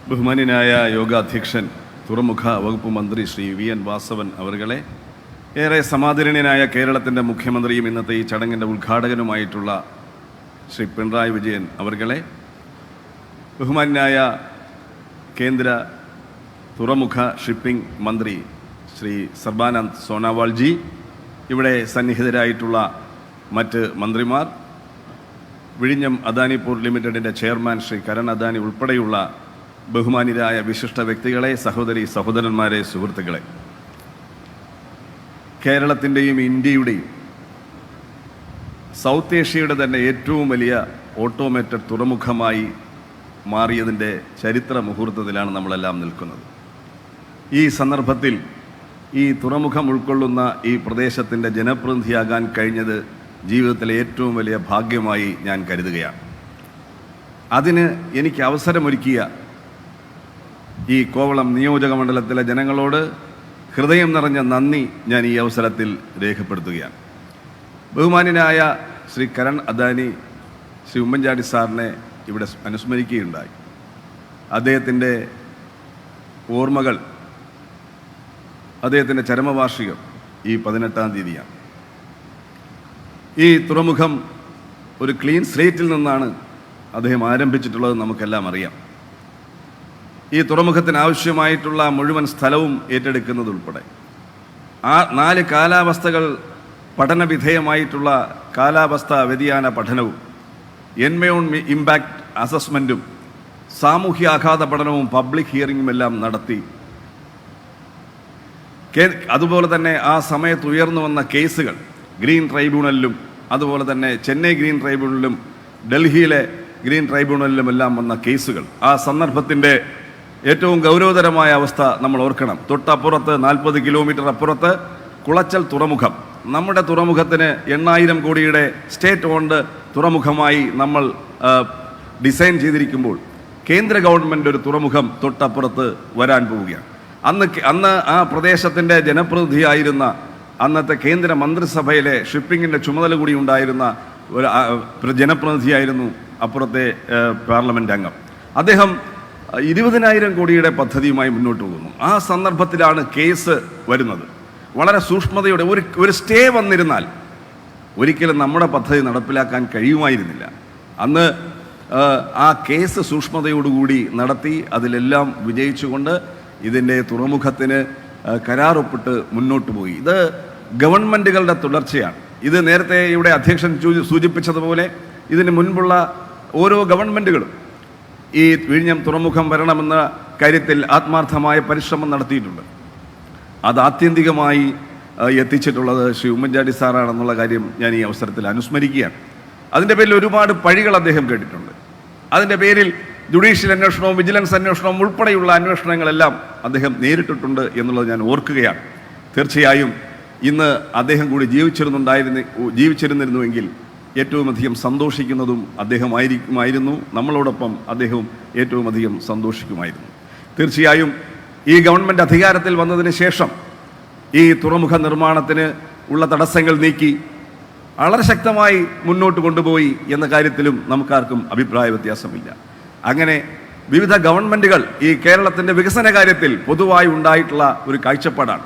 ബഹുമാന്യനായ യോഗാധ്യക്ഷൻ തുറമുഖ വകുപ്പ് മന്ത്രി ശ്രീ വി.എൻ. വാസവൻ അവർകളെ, ഏറെ സമാദരണീയനായ കേരളത്തിൻ്റെ മുഖ്യമന്ത്രിയും ഇന്നത്തെ ഈ ചടങ്ങിൻ്റെ ഉദ്ഘാടകനുമായിട്ടുള്ള ശ്രീ പിണറായി വിജയൻ അവർകളെ, ബഹുമാന്യനായ കേന്ദ്ര തുറമുഖ ഷിപ്പിംഗ് മന്ത്രി ശ്രീ സർബാനന്ദ് സോനോവാൾജി, ഇവിടെ സന്നിഹിതരായിട്ടുള്ള മറ്റ് മന്ത്രിമാർ, വിഴിഞ്ഞം അദാനി പോർട്ട് ലിമിറ്റഡിൻ്റെ ചെയർമാൻ ശ്രീ കരൺ അദാനി ഉൾപ്പെടെയുള്ള ബഹുമാന്യരായ വിശിഷ്ട വ്യക്തികളെ, സഹോദരി സഹോദരന്മാരെ, സുഹൃത്തുക്കളെ, കേരളത്തിൻ്റെയും ഇന്ത്യയുടെയും സൗത്ത് ഏഷ്യയുടെ തന്നെ ഏറ്റവും വലിയ ഓട്ടോമേറ്റഡ് തുറമുഖമായി മാറിയതിൻ്റെ ചരിത്ര മുഹൂർത്തത്തിലാണ് നമ്മളെല്ലാം നിൽക്കുന്നത്. ഈ സന്ദർഭത്തിൽ ഈ തുറമുഖം ഉൾക്കൊള്ളുന്ന ഈ പ്രദേശത്തിൻ്റെ ജനപ്രതിനിധിയാകാൻ കഴിഞ്ഞത് ജീവിതത്തിലെ ഏറ്റവും വലിയ ഭാഗ്യമായി ഞാൻ കരുതുകയാണ്. അതിന് എനിക്ക് അവസരമൊരുക്കിയ ഈ കോവളം നിയോജക മണ്ഡലത്തിലെ ജനങ്ങളോട് ഹൃദയം നിറഞ്ഞ നന്ദി ഞാൻ ഈ അവസരത്തിൽ രേഖപ്പെടുത്തുകയാണ്. ബഹുമാന്യനായ ശ്രീ കരൺ അദാനി ശ്രീ ഉമ്മൻചാണ്ടി സാറിനെ ഇവിടെ അനുസ്മരിക്കുകയുണ്ടായി. അദ്ദേഹത്തിൻ്റെ ഓർമ്മകൾ, അദ്ദേഹത്തിൻ്റെ ചരമവാർഷികം ഈ 18-ാം തീയതിയാണ്. ഈ തുറമുഖം ഒരു ക്ലീൻ സ്ലേറ്റിൽ നിന്നാണ് അദ്ദേഹം ആരംഭിച്ചിട്ടുള്ളത്, നമുക്കെല്ലാം അറിയാം. ഈ തുറമുഖത്തിന് ആവശ്യമായിട്ടുള്ള മുഴുവൻ സ്ഥലവും ഏറ്റെടുക്കുന്നതുൾപ്പെടെ ആ 4 കാലാവസ്ഥകൾ പഠനവിധേയമായിട്ടുള്ള കാലാവസ്ഥാ വ്യതിയാന പഠനവും, എൻവയോൺമെന്റ് ഇമ്പാക്റ്റ് അസസ്മെൻറ്റും, സാമൂഹ്യാഘാത പഠനവും, പബ്ലിക് ഹിയറിങ്ങും എല്ലാം നടത്തി. അതുപോലെ തന്നെ ആ സമയത്ത് ഉയർന്നു വന്ന കേസുകൾ ഗ്രീൻ ട്രൈബ്യൂണലിലും, അതുപോലെ തന്നെ ചെന്നൈ ഗ്രീൻ ട്രൈബ്യൂണലിലും, ഡൽഹിയിലെ ഗ്രീൻ ട്രൈബ്യൂണലിലും എല്ലാം വന്ന കേസുകൾ, ആ സന്ദർഭത്തിൻ്റെ ഏറ്റവും ഗൗരവതരമായ അവസ്ഥ നമ്മൾ ഓർക്കണം. തൊട്ടപ്പുറത്ത് 40 കിലോമീറ്റർ അപ്പുറത്ത് കുളച്ചൽ തുറമുഖം, നമ്മുടെ തുറമുഖത്തിന് 8,000 കോടിയുടെ സ്റ്റേറ്റ് ഓൺഡ് തുറമുഖമായി നമ്മൾ ഡിസൈൻ ചെയ്തിരിക്കുമ്പോൾ കേന്ദ്ര ഗവൺമെൻറ് ഒരു തുറമുഖം തൊട്ടപ്പുറത്ത് വരാൻ പോവുകയാണ്. അന്ന് ആ പ്രദേശത്തിൻ്റെ ജനപ്രതിനിധിയായിരുന്ന അന്നത്തെ കേന്ദ്ര മന്ത്രിസഭയിലെ ഷിപ്പിങ്ങിൻ്റെ ചുമതല കൂടി ഉണ്ടായിരുന്ന ഒരു ജനപ്രതിനിധിയായിരുന്നു അപ്പുറത്തെ പാർലമെൻറ്റ് അംഗം. അദ്ദേഹം 20,000 കോടിയുടെ പദ്ധതിയുമായി മുന്നോട്ട് പോകുന്നു. ആ സന്ദർഭത്തിലാണ് കേസ് വരുന്നത്. വളരെ സൂക്ഷ്മതയോടെ ഒരു സ്റ്റേ വന്നിരുന്നാൽ ഒരിക്കലും നമ്മുടെ പദ്ധതി നടപ്പിലാക്കാൻ കഴിയുമായിരുന്നില്ല. അന്ന് ആ കേസ് സൂക്ഷ്മതയോടുകൂടി നടത്തി അതിലെല്ലാം വിജയിച്ചുകൊണ്ട് ഇതിൻ്റെ തുറമുഖത്തിന് കരാറൊപ്പിട്ട് മുന്നോട്ട് പോയി. ഇത് ഗവൺമെൻറ്റുകളുടെ തുടർച്ചയാണ്. ഇത് നേരത്തെ ഇവിടെ അധ്യക്ഷൻ സൂചിപ്പിച്ചതുപോലെ ഇതിന് മുൻപുള്ള ഓരോ ഗവൺമെൻറ്റുകളും ഈ വിഴിഞ്ഞം തുറമുഖം വരണമെന്ന കാര്യത്തിൽ ആത്മാർത്ഥമായ പരിശ്രമം നടത്തിയിട്ടുണ്ട്. അത് ആത്യന്തികമായി എത്തിച്ചിട്ടുള്ളത് ശ്രീ ഉമ്മൻചാണ്ടി സാറാണെന്നുള്ള കാര്യം ഞാൻ ഈ അവസരത്തിൽ അനുസ്മരിക്കുകയാണ്. അതിൻ്റെ പേരിൽ ഒരുപാട് പഴികൾ അദ്ദേഹം കേട്ടിട്ടുണ്ട്. അതിൻ്റെ പേരിൽ ജുഡീഷ്യൽ അന്വേഷണവും വിജിലൻസ് അന്വേഷണവും ഉൾപ്പെടെയുള്ള അന്വേഷണങ്ങളെല്ലാം അദ്ദേഹം നേരിട്ടിട്ടുണ്ട് എന്നുള്ളത് ഞാൻ ഓർക്കുകയാണ്. തീർച്ചയായും ഇന്ന് അദ്ദേഹം കൂടി ജീവിച്ചിരുന്നിരുന്നുവെങ്കിൽ ഏറ്റവും അധികം സന്തോഷിക്കുന്നതും അദ്ദേഹമായിരിക്കുമായിരുന്നു. നമ്മളോടൊപ്പം അദ്ദേഹവും ഏറ്റവും അധികം സന്തോഷിക്കുമായിരുന്നു. തീർച്ചയായും ഈ ഗവൺമെൻറ് അധികാരത്തിൽ വന്നതിന് ശേഷം ഈ തുറമുഖ നിർമ്മാണത്തിന് ഉള്ള തടസ്സങ്ങൾ നീക്കി വളരെ ശക്തമായി മുന്നോട്ട് കൊണ്ടുപോയി എന്ന കാര്യത്തിലും നമുക്കാർക്കും അഭിപ്രായ വ്യത്യാസമില്ല. അങ്ങനെ വിവിധ ഗവൺമെൻറ്റുകൾ ഈ കേരളത്തിൻ്റെ വികസന കാര്യത്തിൽ പൊതുവായി ഉണ്ടായിട്ടുള്ള ഒരു കാഴ്ചപ്പാടാണ്.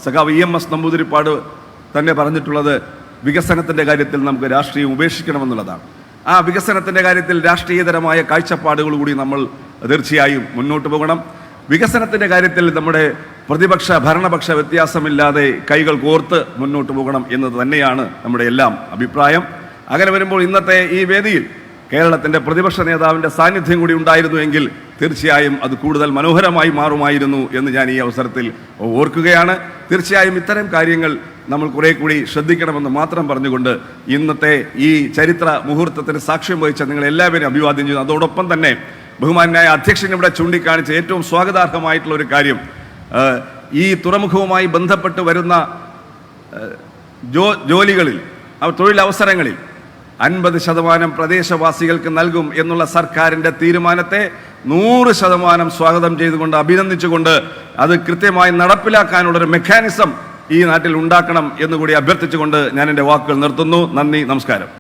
സഖാവ് EMS നമ്പൂതിരിപ്പാട് തന്നെ പറഞ്ഞിട്ടുള്ളത് വികസനത്തിൻ്റെ കാര്യത്തിൽ നമുക്ക് രാഷ്ട്രീയം ഉപേക്ഷിക്കണമെന്നുള്ളതാണ്. ആ വികസനത്തിൻ്റെ കാര്യത്തിൽ രാഷ്ട്രീയതരമായ കാഴ്ചപ്പാടുകൾ കൂടി നമ്മൾ തീർച്ചയായും മുന്നോട്ട് പോകണം. വികസനത്തിൻ്റെ കാര്യത്തിൽ നമ്മുടെ പ്രതിപക്ഷ ഭരണപക്ഷ വ്യത്യാസമില്ലാതെ കൈകൾ കോർത്ത് മുന്നോട്ട് പോകണം എന്നത് തന്നെയാണ് നമ്മുടെ എല്ലാം അഭിപ്രായം. അങ്ങനെ വരുമ്പോൾ ഇന്നത്തെ ഈ വേദിയിൽ കേരളത്തിൻ്റെ പ്രതിപക്ഷ നേതാവിൻ്റെ സാന്നിധ്യം കൂടി ഉണ്ടായിരുന്നുവെങ്കിൽ തീർച്ചയായും അത് കൂടുതൽ മനോഹരമായി മാറുമായിരുന്നു എന്ന് ഞാൻ ഈ അവസരത്തിൽ ഓർക്കുകയാണ്. തീർച്ചയായും ഇത്തരം കാര്യങ്ങൾ നമ്മൾ കുറേ കൂടി ശ്രദ്ധിക്കണമെന്ന് മാത്രം പറഞ്ഞുകൊണ്ട് ഇന്നത്തെ ഈ ചരിത്ര മുഹൂർത്തത്തിന് സാക്ഷ്യം വഹിച്ച നിങ്ങളെല്ലാവരും അഭിവാദ്യം ചെയ്യുന്നു. അതോടൊപ്പം തന്നെ ബഹുമാന്യനായ അധ്യക്ഷൻ ഇവിടെ ചൂണ്ടിക്കാണിച്ച ഏറ്റവും സ്വാഗതാർഹമായിട്ടുള്ള ഒരു കാര്യം, ഈ തുറമുഖവുമായി ബന്ധപ്പെട്ട് വരുന്ന ജോലികളിൽ, തൊഴിലവസരങ്ങളിൽ 50% പ്രദേശവാസികൾക്ക് നൽകും എന്നുള്ള സർക്കാരിൻ്റെ തീരുമാനത്തെ 100% സ്വാഗതം ചെയ്തുകൊണ്ട്, അഭിനന്ദിച്ചുകൊണ്ട് അത് കൃത്യമായി നടപ്പിലാക്കാനുള്ളൊരു മെക്കാനിസം ഈ നാട്ടിൽ ഉണ്ടാക്കണം എന്നുകൂടി അഭ്യർത്ഥിച്ചുകൊണ്ട് ഞാൻ എൻ്റെ വാക്കുകൾ നിർത്തുന്നു. നന്ദി, നമസ്കാരം.